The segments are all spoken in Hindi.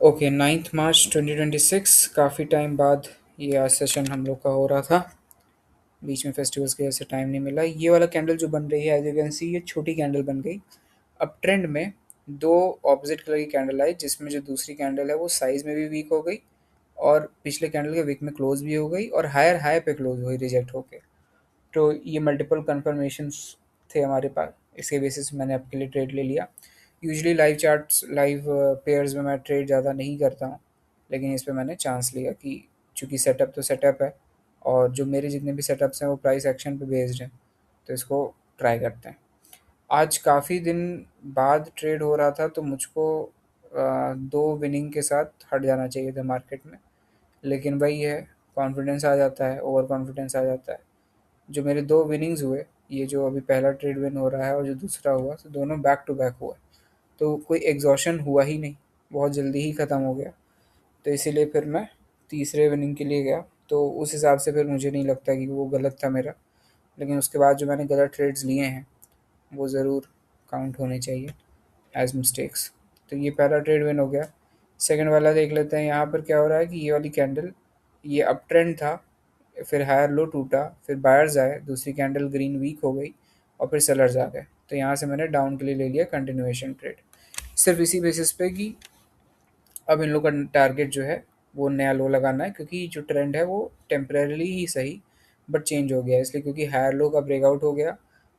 ओके, 9 मार्च 2026 काफ़ी टाइम बाद ये आज सेशन हम लोग का हो रहा था। बीच में फेस्टिवल्स की वजह से टाइम नहीं मिला। ये वाला कैंडल जो बन रही है एज यू कैन सी, ये छोटी कैंडल बन गई। अब ट्रेंड में दो ऑपोजिट कलर की कैंडल आई, जिसमें जो दूसरी कैंडल है वो साइज में भी वीक हो गई और पिछले कैंडल के वीक में क्लोज भी हो गई और हायर हाई पे क्लोज हुई रिजेक्ट होके। तो ये मल्टीपल कन्फर्मेशंस थे हमारे पास। इसके बेसिस पे मैंने आपके लिए ट्रेड ले लिया। Usually live charts, live pairs में मैं ट्रेड ज़्यादा नहीं करता हूँ, लेकिन इस पे मैंने चांस लिया कि चूँकि सेटअप तो सेटअप है और जो मेरे जितने भी सेटअप्स हैं वो प्राइस एक्शन पे बेस्ड हैं, तो इसको ट्राई करते हैं। आज काफ़ी दिन बाद ट्रेड हो रहा था, तो मुझको दो विनिंग के साथ हट जाना चाहिए था मार्केट में, लेकिन वही है, कॉन्फिडेंस आ जाता है, ओवर कॉन्फिडेंस आ जाता है। जो मेरे दो विनिंग्स हुए, ये जो अभी पहला ट्रेड विन हो रहा है और जो दूसरा हुआ, तो दोनों बैक टू बैक हुआ। तो कोई एग्जॉशन हुआ ही नहीं, बहुत जल्दी ही ख़त्म हो गया। तो इसीलिए फिर मैं तीसरे विनिंग के लिए गया। तो उस हिसाब से फिर मुझे नहीं लगता कि वो गलत था मेरा, लेकिन उसके बाद जो मैंने गलत ट्रेड्स लिए हैं वो ज़रूर काउंट होने चाहिए एज मिस्टेक्स। तो ये पहला ट्रेड विन हो गया। सेकंड वाला देख लेते हैं। यहाँ पर क्या हो रहा है कि ये वाली कैंडल, ये अप ट्रेंड था, फिर हायर लो टूटा, फिर बायर्स आए, दूसरी कैंडल ग्रीन वीक हो गई और फिर सेलर्स आ गए। तो यहाँ से मैंने डाउन के लिए ले लिया कंटिन्यूएशन ट्रेड, सिर्फ इसी बेसिस पे कि अब इन लोग का टारगेट जो है वो नया लो लगाना है, क्योंकि जो ट्रेंड है वो टेम्परेली ही सही बट चेंज हो गया है। इसलिए क्योंकि हायर लो का ब्रेकआउट हो गया,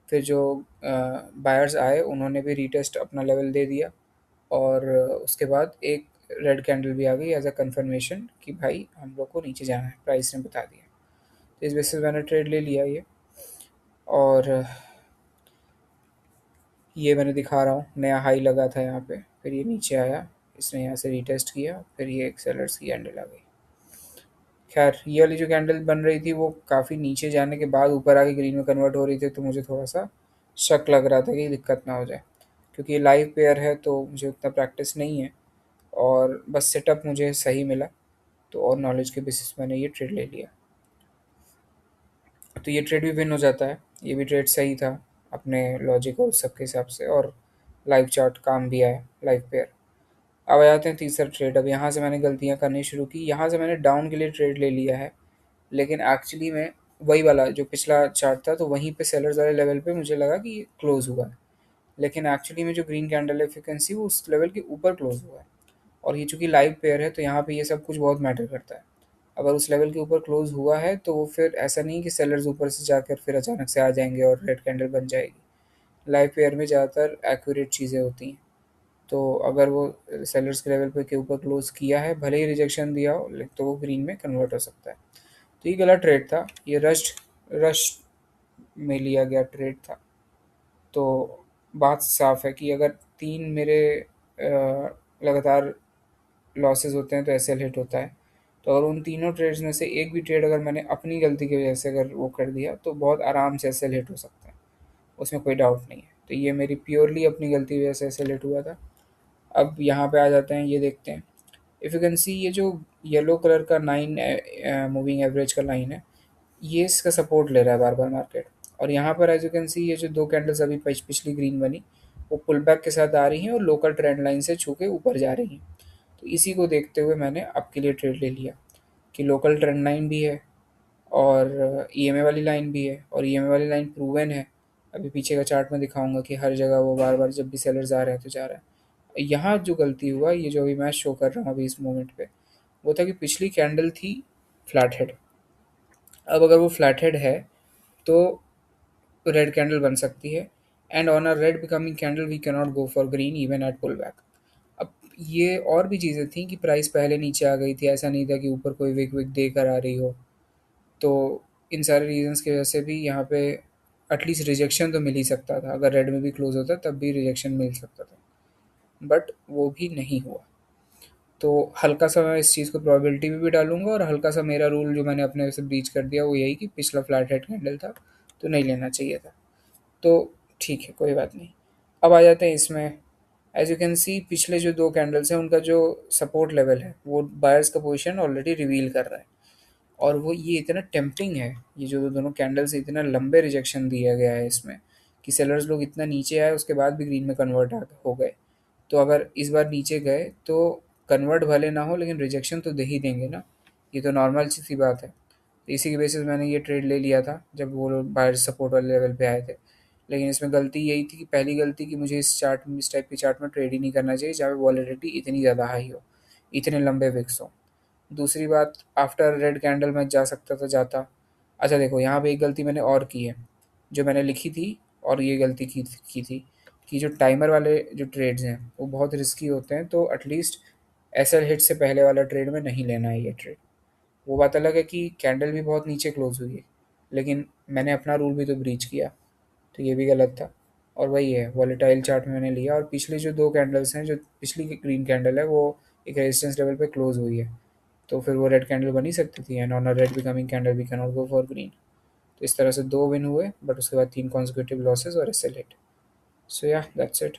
फिर जो बायर्स आए उन्होंने भी रीटेस्ट अपना लेवल दे दिया और उसके बाद एक रेड कैंडल भी आ गई एज अ कंफर्मेशन कि भाई हम लोग को नीचे जाना है, प्राइस ने बता दिया। तो इस बेसिस मैंने ट्रेड ले लिया ये। और ये मैंने दिखा रहा हूँ, नया हाई लगा था यहाँ पे, फिर ये नीचे आया, इसने यहाँ से रीटेस्ट किया, फिर ये एक सेलर्स की कैंडल आ गई। खैर, ये वाली जो कैंडल बन रही थी वो काफ़ी नीचे जाने के बाद ऊपर आके ग्रीन में कन्वर्ट हो रही थी, तो मुझे थोड़ा सा शक लग रहा था कि दिक्कत ना हो जाए, क्योंकि ये लाइव पेयर है तो मुझे उतना प्रैक्टिस नहीं है और बस सेटअप मुझे सही मिला, तो और नॉलेज के बेसिस मैंने ये ट्रेड ले लिया। तो ये ट्रेड भी विन हो जाता है, ये भी ट्रेड सही था अपने लॉजिक और सबके हिसाब से, और लाइव चार्ट काम भी आया, लाइव पेयर। अब आ जाते हैं तीसरा ट्रेड। अब यहाँ से मैंने गलतियाँ करनी शुरू की। यहाँ से मैंने डाउन के लिए ट्रेड ले लिया है, लेकिन एक्चुअली में वही वाला जो पिछला चार्ट था, तो वहीं पे सेलर्स वाले लेवल पे मुझे लगा कि ये क्लोज हुआ है, लेकिन एक्चुअली में जो ग्रीन कैंडल है, इफ यू कैन सी, वो उस लेवल के ऊपर क्लोज हुआ है। और ये चूंकि लाइव पेयर है तो यहाँ पे ये सब कुछ बहुत मैटर करता है। अगर उस लेवल के ऊपर क्लोज हुआ है तो वो फिर ऐसा नहीं कि सेलर्स ऊपर से जाकर फिर अचानक से आ जाएंगे और रेड कैंडल बन जाएगी। लाइव पेयर में ज़्यादातर एक्यूरेट चीज़ें होती हैं। तो अगर वो सेलर्स के लेवल पे के ऊपर क्लोज किया है, भले ही रिजेक्शन दिया हो, तो वो ग्रीन में कन्वर्ट हो सकता है। तो ये गलत ट्रेड था, ये रश में लिया गया ट्रेड था। तो बात साफ है कि अगर तीन मेरे लगातार लॉसेस होते हैं तो एसएल हिट होता है। तो अगर उन तीनों ट्रेड्स में से एक भी ट्रेड अगर मैंने अपनी गलती की वजह से अगर वो कर दिया, तो बहुत आराम से एसएल हिट हो सकता है, उसमें कोई डाउट नहीं है। तो ये मेरी प्योरली अपनी गलती की वजह से एसएल हिट हुआ था। अब यहाँ पे आ जाते हैं, ये देखते हैं। इफ़ यू कैन सी, ये जो येलो कलर का लाइन मूविंग एवरेज का लाइन है, ये इसका सपोर्ट ले रहा है बार बार मार्केट। और यहाँ पर एज यू कैन सी, ये जो दो कैंडल्स अभी पिछली ग्रीन बनी, वो पुल बैक के साथ आ रही हैं और लोकल ट्रेंड लाइन से छू के ऊपर जा रही हैं। तो इसी को देखते हुए मैंने आपके लिए ट्रेड ले लिया कि लोकल ट्रेंड लाइन भी है और ईएमए वाली लाइन भी है, और ईएमए वाली लाइन प्रूवन है। अभी पीछे का चार्ट में दिखाऊंगा कि हर जगह वो बार बार जब भी सेलर्स आ रहे हैं तो जा रहा है। यहाँ जो गलती हुआ, ये जो अभी मैं शो कर रहा हूँ अभी इस मोमेंट पे, वो था कि पिछली कैंडल थी फ्लैट हेड। अब अगर वो फ्लैट हेड है तो रेड कैंडल बन सकती है, and on a red becoming candle we can not go for green even at pull back. अब ये और भी चीज़ें थी कि प्राइस पहले नीचे आ गई थी, ऐसा नहीं था कि ऊपर कोई विक विक दे कर आ रही हो। तो इन सारे रीजंस की वजह से भी यहाँ पे एटलीस्ट रिजेक्शन तो मिल ही सकता था। अगर रेड में भी क्लोज होता तब भी रिजेक्शन मिल सकता था, बट वो भी नहीं हुआ। तो हल्का सा मैं इस चीज़ को प्रोबेबिलिटी में भी डालूंगा, और हल्का सा मेरा रूल जो मैंने अपने से ब्रीच कर दिया वो यही कि पिछला फ्लैट हेड कैंडल था तो नहीं लेना चाहिए था। तो ठीक है, कोई बात नहीं। अब आ जाते हैं इसमें। एज यू कैन सी, पिछले जो दो कैंडल्स हैं उनका जो सपोर्ट लेवल है वो बायर्स का पोजीशन ऑलरेडी रिवील कर रहा है, और वो ये इतना टेम्पटिंग है, ये जो दोनों कैंडल्स इतना लंबे रिजेक्शन दिया गया है इसमें, कि सेलर्स लोग इतना नीचे आए उसके बाद भी ग्रीन में कन्वर्ट हो गए। तो अगर इस बार नीचे गए तो कन्वर्ट भले ना हो लेकिन रिजेक्शन तो दे ही देंगे ना, ये तो नॉर्मल सी बात है। तो इसी के बेसिस मैंने ये ट्रेड ले लिया था जब वो लोग बाहर सपोर्ट वाले लेवल पे आए थे। लेकिन इसमें गलती यही थी कि पहली गलती कि मुझे इस टाइप की चार्ट में ट्रेड ही नहीं करना चाहिए जहाँ पे वॉलेटिलिटी इतनी ज़्यादा हाई हो, इतने लंबे विक्स हो। दूसरी बात, आफ्टर रेड कैंडल मैं जा सकता था, जाता। अच्छा देखो, यहाँ पे एक गलती मैंने और की है जो मैंने लिखी थी, और ये गलती की थी कि जो टाइमर वाले जो ट्रेड्स हैं वो बहुत रिस्की होते हैं, तो एटलीस्ट एसएल हिट से पहले वाला ट्रेड में नहीं लेना है ये ट्रेड। वो बात अलग है कि कैंडल भी बहुत नीचे क्लोज हुई है, लेकिन मैंने अपना रूल भी तो ब्रीच किया, तो ये भी गलत था। और वही है, वॉलेटाइल चार्ट में मैंने लिया, और पिछली जो दो कैंडल्स हैं, जो पिछली ग्रीन कैंडल है वो एक रेजिस्टेंस लेवल पे क्लोज हुई है, तो फिर वो रेड कैंडल बन ही सकती थी, and on a red becoming candle we can not go for green. तो इस तरह से दो विन हुए, बट उसके बाद तीन कॉन्जिक्यूटिव लॉसेज और एसएल हिट। सो या दैट्स इट।